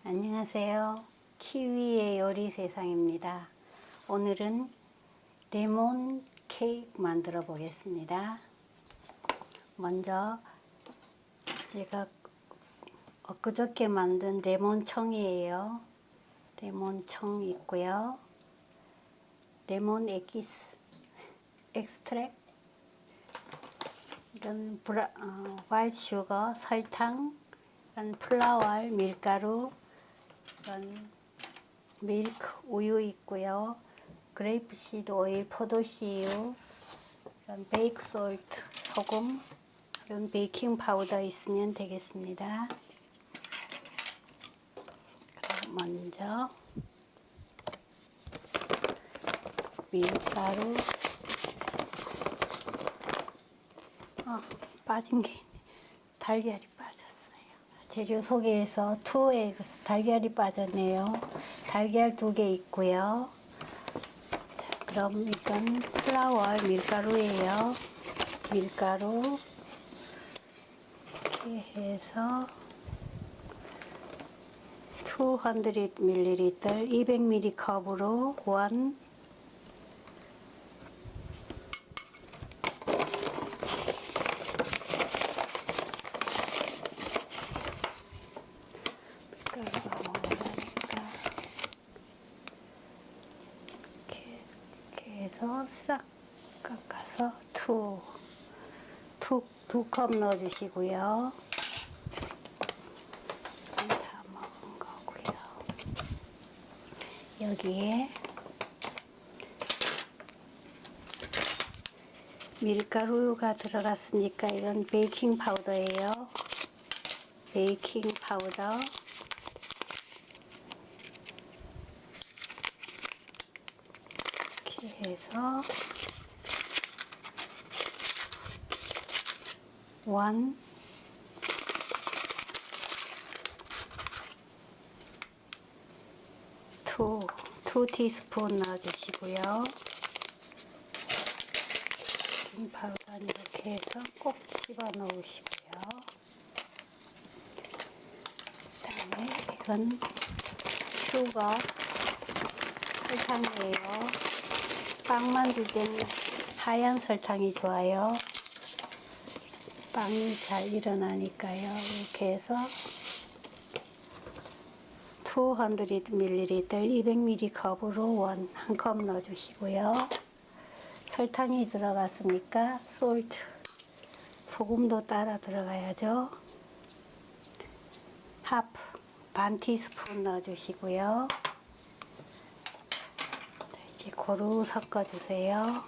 안녕하세요. 키위의 요리 세상입니다. 오늘은 레몬 케이크 만들어 보겠습니다. 먼저 제가 엊그저께 만든 레몬청이에요. 레몬청 있고요. 레몬 엑스트랙, 이건 화이트 슈거, 설탕, 이건 플라워, 밀가루, 이건 밀크, 우유 있고요. 그레이프시드 오일, 포도씨유, 이런 베이크 솔트, 소금, 이런 베이킹 파우더 있으면 되겠습니다. 그럼 먼저 밀가루, 빠진 게 있네. 달걀이 빠졌어요. 재료 소개에서 2eggs, 달걀이 빠졌네요. 달걀 2개 있고요. 자, 그럼 이건 플라워 밀가루예요. 밀가루 이렇게 해서 200ml, 200ml 컵으로 1, 이렇게 해서 싹 깎아서 2컵 넣어주시고요. 다 먹은 거고요. 여기에 밀가루가 들어갔으니까 이건 베이킹 파우더예요. 베이킹 파우더 이렇게 해서 1, 2 티스푼 넣어주시고요. 베이킹 파우더는 이렇게 해서 꼭 집어 넣으시고요. 그 다음에 이건 슈거, 설탕이에요. 빵 만들 때는 하얀 설탕이 좋아요. 빵이 잘 일어나니까요. 이렇게 해서 200ml, 200ml 컵으로 한 컵 넣어주시고요. 설탕이 들어갔으니까 솔트, 소금도 따라 들어가야죠. 반 티스푼 넣어주시고요. 이제 고루 섞어주세요.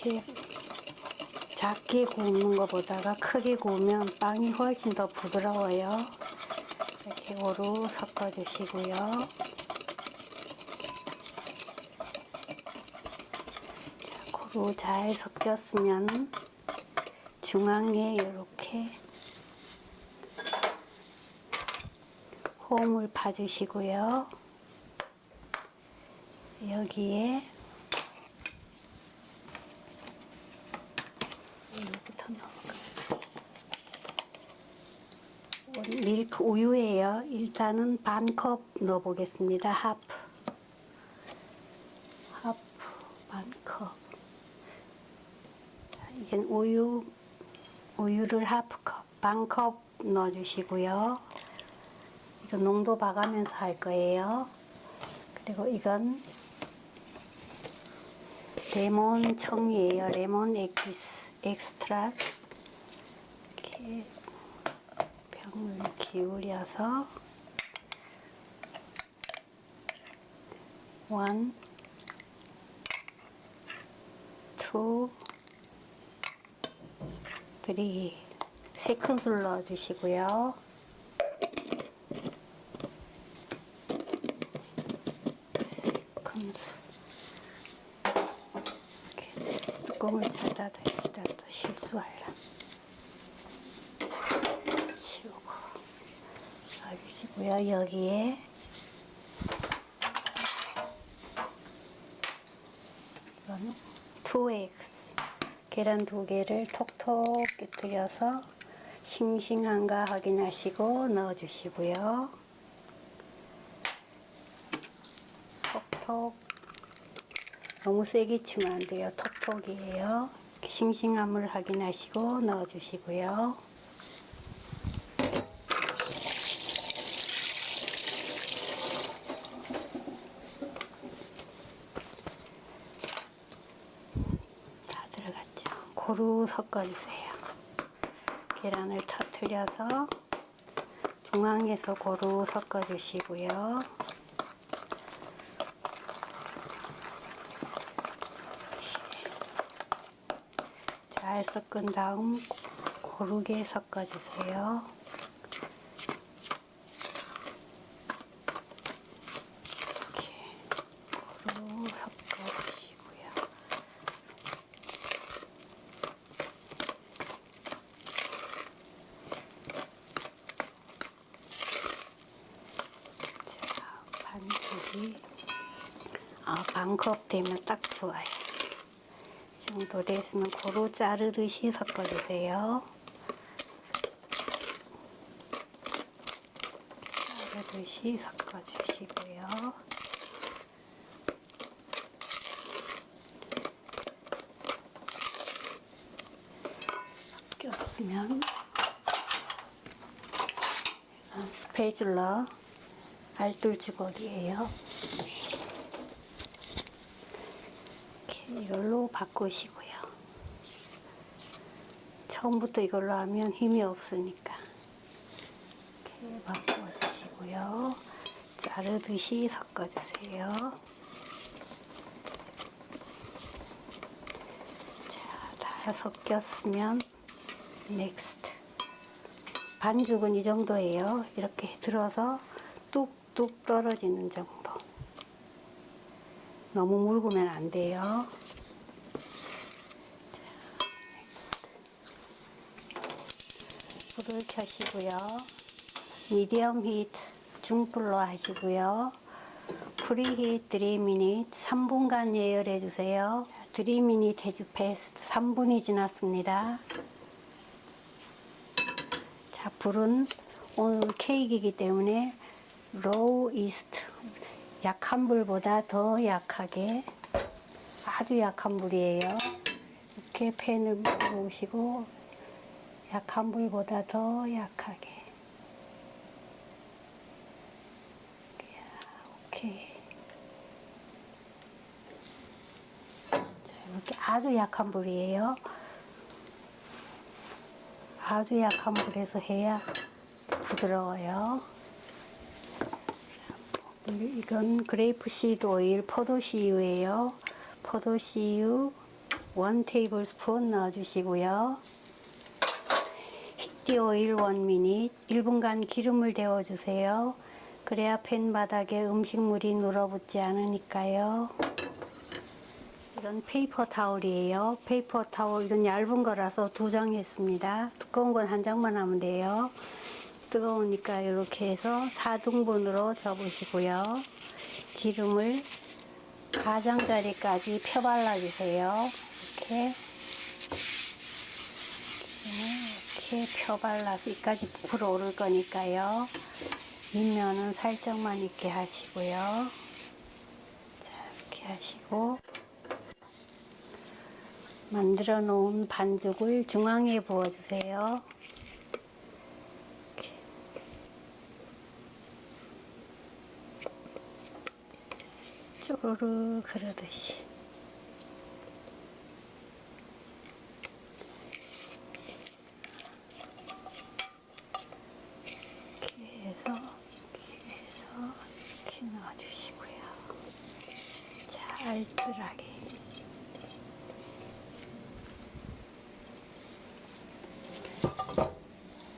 이렇게 작게 구우는 것보다가 크게 구우면 빵이 훨씬 더 부드러워요. 이렇게 고루 섞어주시고요. 자, 고루 잘 섞였으면 중앙에 이렇게 홈을 파주시고요. 여기에 여기부터 넣을까요? 밀크 우유예요. 일단은 반 컵 넣어 보겠습니다. 하프 반 컵. 이게 우유를 반 컵 넣어 주시고요. 이거 농도 봐가면서 할 거예요. 그리고 이건 레몬 청이에요. 레몬 엑스트라. 이렇게 병을 기울여서 1, 2, 3, 3큰술 넣어주시고요. 이렇게 뚜껑을 닫아야겠다. 또 실수할라. 치우고 넣어주시고요. 여기에 이건 2eggs 계란 2개를 톡톡 깨뜨려서 싱싱한가 확인하시고 넣어주시고요. 톡톡. 너무 세게 치면 안 돼요. 톡톡이에요. 싱싱함을 확인하시고 넣어주시고요. 다 들어갔죠. 고루 섞어주세요. 계란을 터뜨려서 중앙에서 고루 섞어주시고요. 잘 섞은 다음 고르게 섞어주세요. 이렇게 고루 섞어주시고요. 자, 반죽이 반컵 되면 딱 좋아요. 이 정도 됐으면 고루 자르듯이 섞어주세요. 자르듯이 섞어주시고요. 섞였으면 스패츌러 알뜰 주걱이에요. 이걸로 바꾸시고요. 처음부터 이걸로 하면 힘이 없으니까 이렇게 바꿔주시고요. 자르듯이 섞어주세요. 자, 다 섞였으면 넥스트. 반죽은 이 정도예요. 이렇게 들어서 뚝뚝 떨어지는 정도. 너무 묽으면 안 돼요. 불을 켜시고요. 미디엄 히트 중불로 하시고요. 프리히트 3미닛 3분간 예열해 주세요. 3미닛 해주 패스트 3분이 지났습니다. 자, 불은 오늘 케이크이기 때문에 로우 이스트, 약한 불보다 더 약하게, 아주 약한 불이에요. 이렇게 팬을 들어오시고 약한 불보다 더 약하게. 오케이. 자, 이렇게 아주 약한 불이에요. 아주 약한 불에서 해야 부드러워요. 이건 그레이프 시드 오일 포도씨유예요. 포도씨유 1테이블스푼 넣어주시고요. 히트 오일 1미닛 1분간 기름을 데워주세요. 그래야 팬 바닥에 음식물이 눌어붙지 않으니까요. 이건 페이퍼 타올이에요. 페이퍼 타올, 이건 얇은 거라서 2장 했습니다. 두꺼운 건 1장만 하면 돼요. 뜨거우니까 이렇게 해서 4등분으로 접으시고요. 기름을 가장자리까지 펴발라주세요. 이렇게 펴발라서 이까지 불어오를 거니까요. 밑면은 살짝만 익게 하시고요. 자, 이렇게 하시고 만들어 놓은 반죽을 중앙에 부어주세요. 이렇게. 쪼르르 그러듯이. 이렇게 넣어주시고요. 자, 알뜰하게.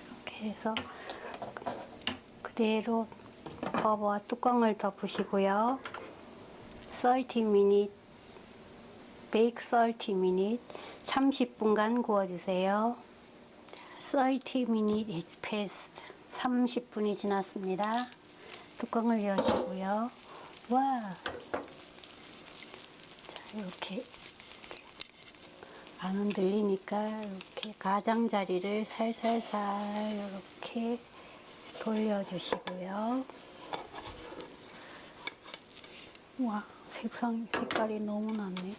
이렇게 해서 그대로 커버와 뚜껑을 덮으시고요. 30미닛, 베이크 30미닛 30분간 구워주세요. 30미닛 is passed. 30분이 지났습니다. 뚜껑을 여시고요. 와! 자, 이렇게 안 흔들리니까 이렇게 가장자리를 살살살 이렇게 돌려주시고요. 와, 색깔이 너무 났네.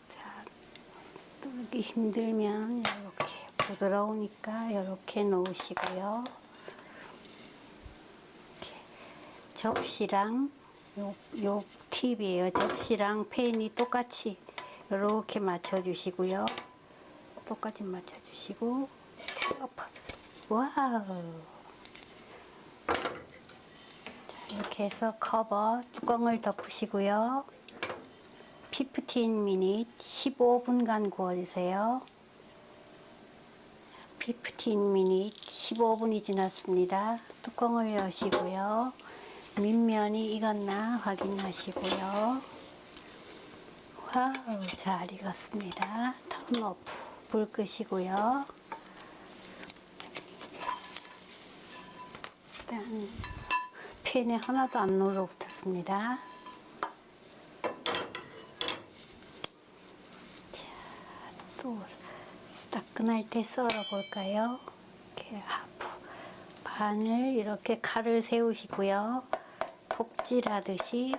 자, 뜨기 힘들면 이렇게 부드러우니까 이렇게 놓으시고요. 접시랑 요 팁이에요. 접시랑 팬이 똑같이 이렇게 맞춰주시고요. 똑같이 맞춰주시고 와우. 자, 이렇게 해서 커버 뚜껑을 덮으시고요. 15min 15분간 구워주세요. 15min 15분이 지났습니다. 뚜껑을 여시고요. 밑면이 익었나 확인하시고요. 와우, 잘 익었습니다. 턴 오프, 불 끄시고요. 일단 팬에 하나도 안 눌러붙었습니다. 자, 또 따끈할 때 썰어 볼까요? 이렇게 하프 반을 이렇게 칼을 세우시고요. 톱질하듯이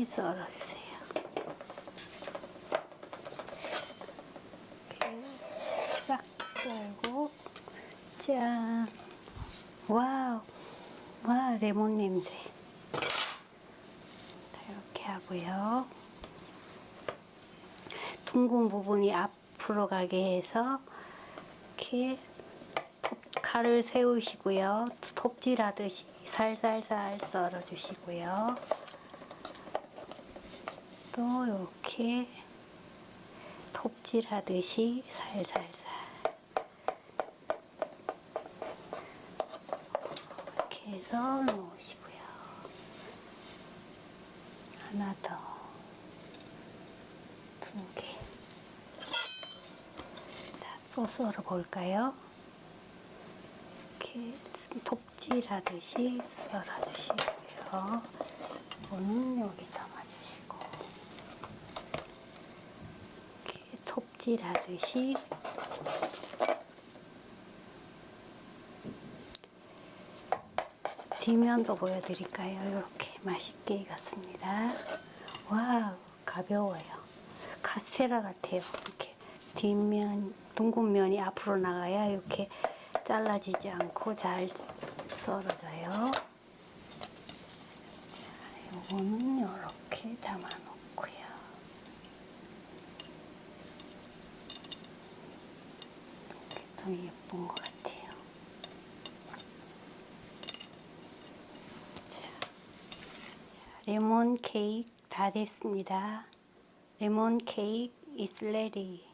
썰어주세요. 이렇게 싹 썰고 짠! 와우! 와, 레몬 냄새. 이렇게 하고요. 둥근 부분이 앞으로 가게 해서 이렇게 칼을 세우시고요. 톱질하듯이 살살살 썰어주시고요. 또 이렇게 톱질하듯이 살살살 이렇게 해서 놓으시고요. 하나 더, 두 개. 자, 또 썰어 볼까요? 이렇게 톱질하듯이 썰어주시고요. 이거는 여기 담아주시고 이렇게 톱질하듯이 뒷면도 보여드릴까요? 이렇게 맛있게 익었습니다. 와우, 가벼워요. 카스테라 같아요. 이렇게 뒷면, 둥근 면이 앞으로 나가야 이렇게 잘라지지 않고 잘 썰어져요. 요거는 이렇게 담아놓고요. 이렇게 더 예쁜 것 같아요. 자, 레몬 케이크 다 됐습니다. 레몬 케이크 is ready.